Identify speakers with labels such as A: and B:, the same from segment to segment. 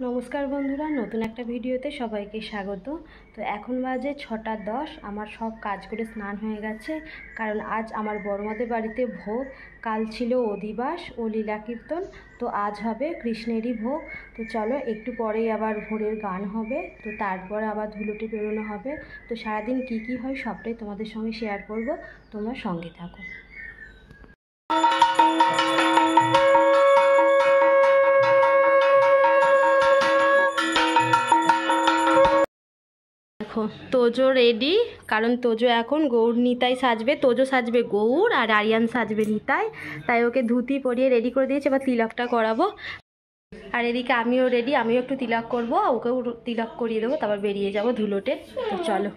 A: নমস্কার বন্ধুরা, নতুন একটা ভিডিওতে সবাইকে স্বাগত। তো এখন বাজে 6:10। আমার সব কাজ করে স্নান হয়ে গেছে, কারণ আজ আমার বড়মাদের বাড়িতে ভোগ। কাল ছিল অধিবাস ও লীলা কীর্তন, তো আজ হবে কৃষ্ণেরই ভোগ। তো চলো, একটু পরেই আবার ভোরের গান হবে, তো তারপরে আবার ধুলোটি বেরোনো হবে। তো সারাদিন কি কি হয় সবটাই তোমাদের সঙ্গে শেয়ার করব, তোমরা সঙ্গে থাকো। দেখো, তোজো রেডি, কারণ তোজো এখন গৌর নিতাই সাজবে। তোজো সাজবে গৌর আর আরিয়ান সাজবে নিতাই, তাই ওকে ধুতি পরিয়ে রেডি করে দিয়েছে। এবার তিলকটা করাবো। আর এদিকে আমিও রেডি, আমিও একটু তিলক করবো, ওকেও তিলক করিয়ে দেবো, তারপর বেরিয়ে যাব ধুলোটে। তো চলো,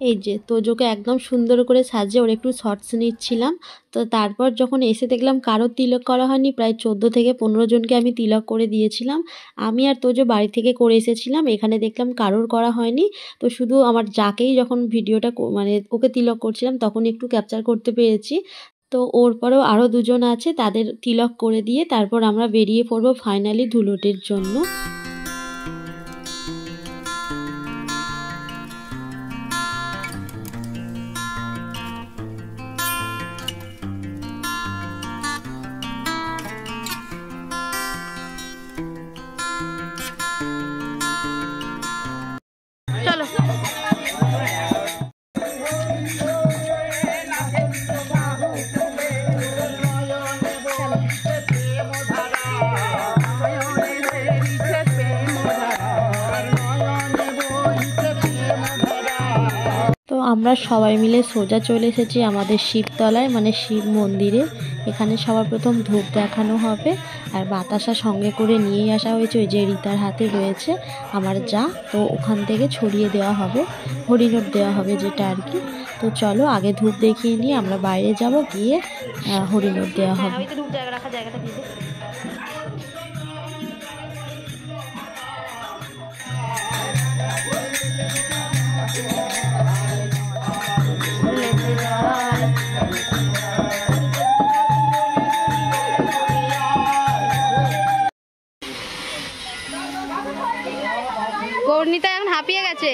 A: এই যে তোজোকে একদম সুন্দর করে সাজিয়ে ওর একটু শর্টস নিচ্ছিলাম। তো তারপর যখন এসে দেখলাম কারোর তিলক করা হয়নি, প্রায় 14 থেকে 15 জনকে আমি তিলক করে দিয়েছিলাম। আমি আর তোজো বাড়ি থেকে করে এসেছিলাম, এখানে দেখলাম কারোর করা হয়নি। তো শুধু আমার যাকেই যখন ভিডিওটা মানে ওকে তিলক করছিলাম তখন একটু ক্যাপচার করতে পেরেছি। তো ওর পরেও আরও দুজন আছে, তাদের তিলক করে দিয়ে তারপর আমরা বেরিয়ে পড়বো ফাইনালি ধুলোটের জন্য। চলো, তো আমরা সবাই মিলে সোজা চলে এসেছি আমাদের শিবতলায়, মানে শিব মন্দিরে। এখানে সবার প্রথম ধূপ দেখানো হবে, আর বাতাসা সঙ্গে করে নিয়ে আসা হয়েছে, ওই যে রিতার হাতে রয়েছে আমার যা, তো ওখান থেকে ছড়িয়ে দেওয়া হবে, হরিনোট দেওয়া হবে যেটা আর কি। তো চলো আগে ধূপ দেখিয়ে নিয়ে আমরা বাইরে যাব, গিয়ে হরিনোট দেওয়া হবে। ধূপ জায়গা রাখা জায়গাটা দিয়ে দে। গৌরনীতা এখন হাঁপিয়ে গেছে।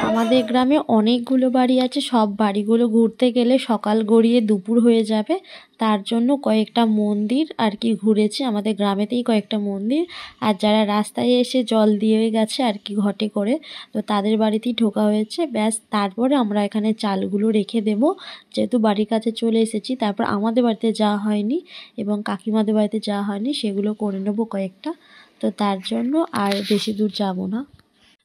A: আমাদের গ্রামে অনেকগুলো বাড়ি আছে, সব বাড়িগুলো ঘুরতে গেলে সকাল গড়িয়ে দুপুর হয়ে যাবে। তার জন্য কয়েকটা মন্দির আর কি ঘুরেছে, আমাদের গ্রামেতেই কয়েকটা মন্দির। আর যারা রাস্তায় এসে জল দিয়ে গেছে আর কি ঘটে করে, তো তাদের বাড়িতেই ঢোকা হয়েছে। ব্যাস, তারপরে আমরা এখানে চালগুলো রেখে দেব, যেহেতু বাড়ির কাছে চলে এসেছি। তারপর আমাদের বাড়িতে যাওয়া হয়নি এবং কাকিমাদের বাড়িতে যাওয়া হয়নি, সেগুলো করে নেবো কয়েকটা। তো তার জন্য আর বেশি দূর যাব না।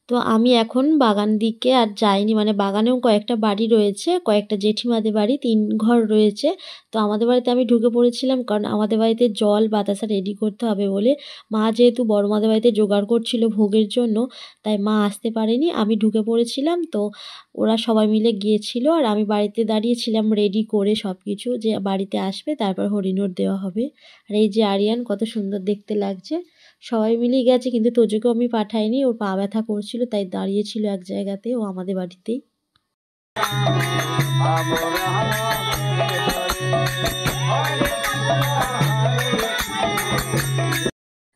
A: তো আমি এখন বাগান দিকে আর যাইনি, মানে বাগানেও কয়েকটা বাড়ি রয়েছে, কয়েকটা জেঠিমাদের বাড়ি, 3 ঘর রয়েছে। তো আমাদের বাড়িতে আমি ঢুকে পড়েছিলাম, কারণ আমাদের বাড়িতে জল বাতাসা রেডি করতে হবে বলে। মা যেহেতু বড়মাদের বাড়িতে জোগাড় করছিল ভোগের জন্য, তাই মা আসতে পারেনি, আমি ঢুকে পড়েছিলাম। তো ওরা সবাই মিলে গিয়েছিল, আর আমি বাড়িতে দাঁড়িয়েছিলাম রেডি করে সব কিছু, যে বাড়িতে আসবে তারপর হরিনোট দেওয়া হবে। আর এই যে আরিয়ান, কত সুন্দর দেখতে লাগছে। সবাই মিলেই গেছে, কিন্তু তোজোকেও আমি পাঠাইনি, ওর পা ব্যথা করছিল, তাই দাঁড়িয়েছিল এক জায়গাতে, ও আমাদের বাড়িতেই।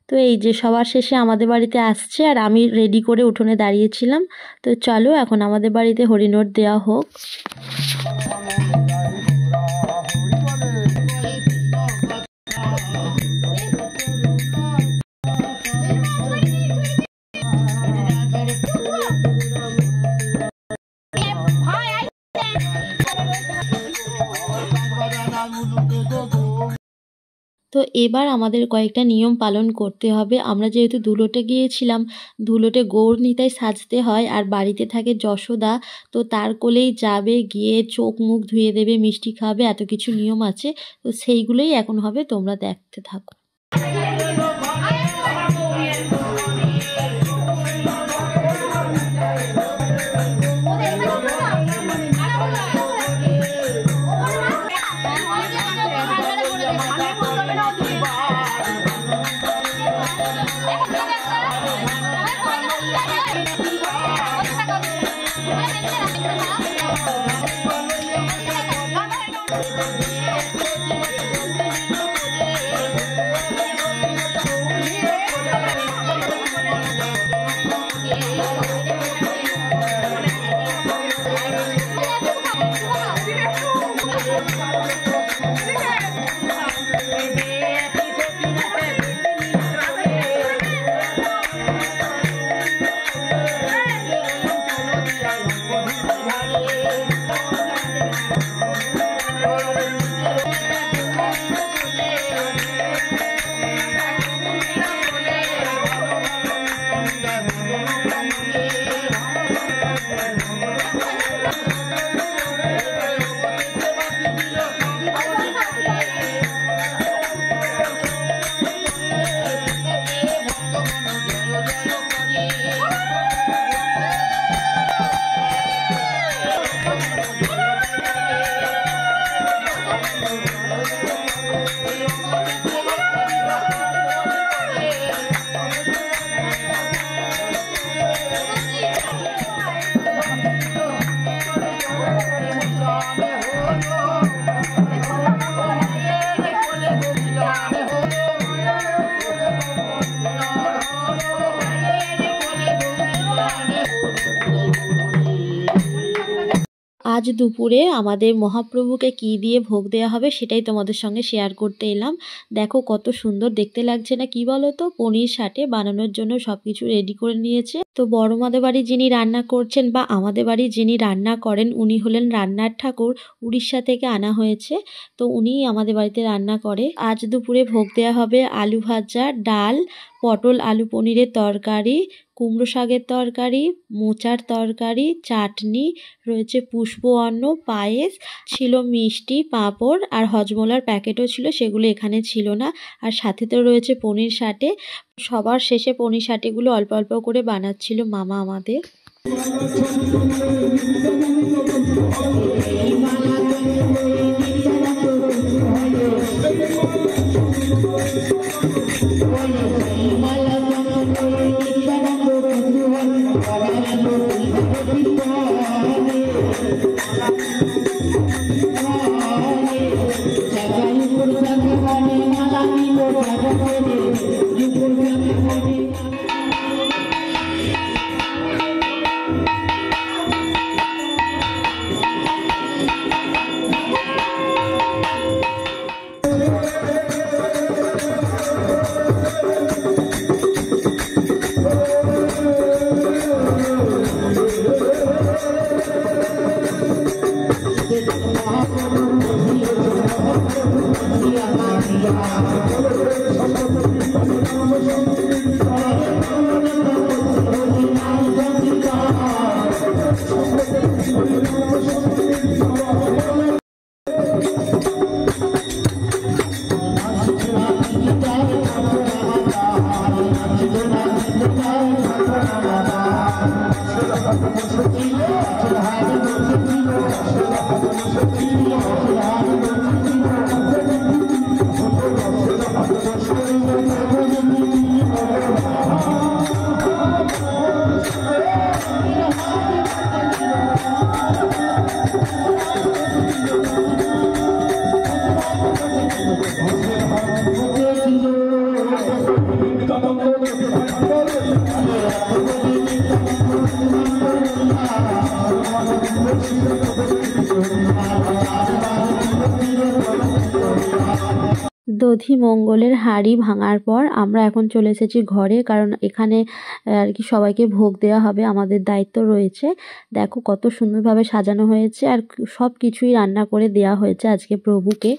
A: তো এই যে সবার শেষে আমাদের বাড়িতে আসছে, আর আমি রেডি করে উঠোনে দাঁড়িয়েছিলাম। তো চলো এখন আমাদের বাড়িতে হরিনোট দেওয়া হোক। তো এবার আমাদের কয়েকটা নিয়ম পালন করতে হবে। আমরা যেহেতু ধুলোটে গিয়েছিলাম, ধুলোটে গৌর নিতাই সাজতে হয়, আর বাড়িতে থাকে যশোদা, তো তার কোলেই যাবে, গিয়ে চোখ মুখ ধুয়ে দেবে, মিষ্টি খাবে, এত কিছু নিয়ম আছে। তো সেইগুলোই এখন হবে, তোমরা দেখতে থাকো। আজ দুপুরে আমাদের মহাপ্রভুকে কি দিয়ে ভোগ দেওয়া হবে সেটাই তোমাদের সঙ্গে শেয়ার করতে এলাম। দেখো কত সুন্দর দেখতে লাগছে না, কি বলো তো? পনির সাটে বানানোর জন্য সবকিছু রেডি করে নিয়েছে। তো বড়মাদের বাড়ি যিনি রান্না করছেন বা আমাদের বাড়ি যিনি রান্না করেন উনি হলেন রান্নার ঠাকুর, উড়িষ্যা থেকে আনা হয়েছে। তো উনিই আমাদের বাড়িতে রান্না করে। আজ দুপুরে ভোগ দেওয়া হবে আলু ভাজা, ডাল, পটল আলু পনিরের তরকারি, কুমড়ো শাকের তরকারি, মোচার তরকারি, চাটনি, রয়েছে পুষ্প অন্ন, পায়েস, ছিল মিষ্টি, পাঁপড় আর হজমোলার প্যাকেটও ছিল, সেগুলো এখানে ছিল না। আর সাথে তো রয়েছে পনির সাটে। সবার শেষে পনির সাটেগুলো অল্প অল্প করে বানাচ্ছিল মামা আমাদের। দধি মঙ্গলের হাঁড়ি ভাঙার পর আমরা এখন চলে এসেছি ঘরে, কারণ এখানে আর কি সবাইকে ভোগ দেওয়া হবে, আমাদের দায়িত্ব রয়েছে। দেখো কত সুন্দরভাবে সাজানো হয়েছে আর সব কিছুই রান্না করে দেওয়া হয়েছে আজকে প্রভুকে।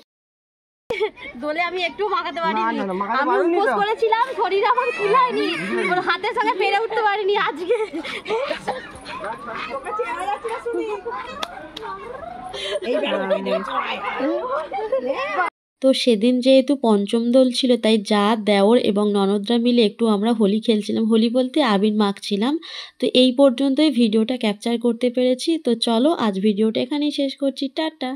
B: দোলে আমি একটু মাখাতে পারিনি, আমি উপোস করেছিলাম, শরীর আমার কুলায়নি, ওর হাতের সঙ্গে পেরে উঠতে পারিনি আজকে।
A: তো সেদিন যেহেতু পঞ্চম দোল ছিল, তাই যা দেওর এবং ননদরা মিলে একটু আমরা হোলি খেলছিলাম, হোলি বলতে আবির মাখছিলাম। তো এই পর্যন্তই ভিডিওটা ক্যাপচার করতে পেরেছি। তো চলো আজ ভিডিওটা এখানেই শেষ করছি, টাটা।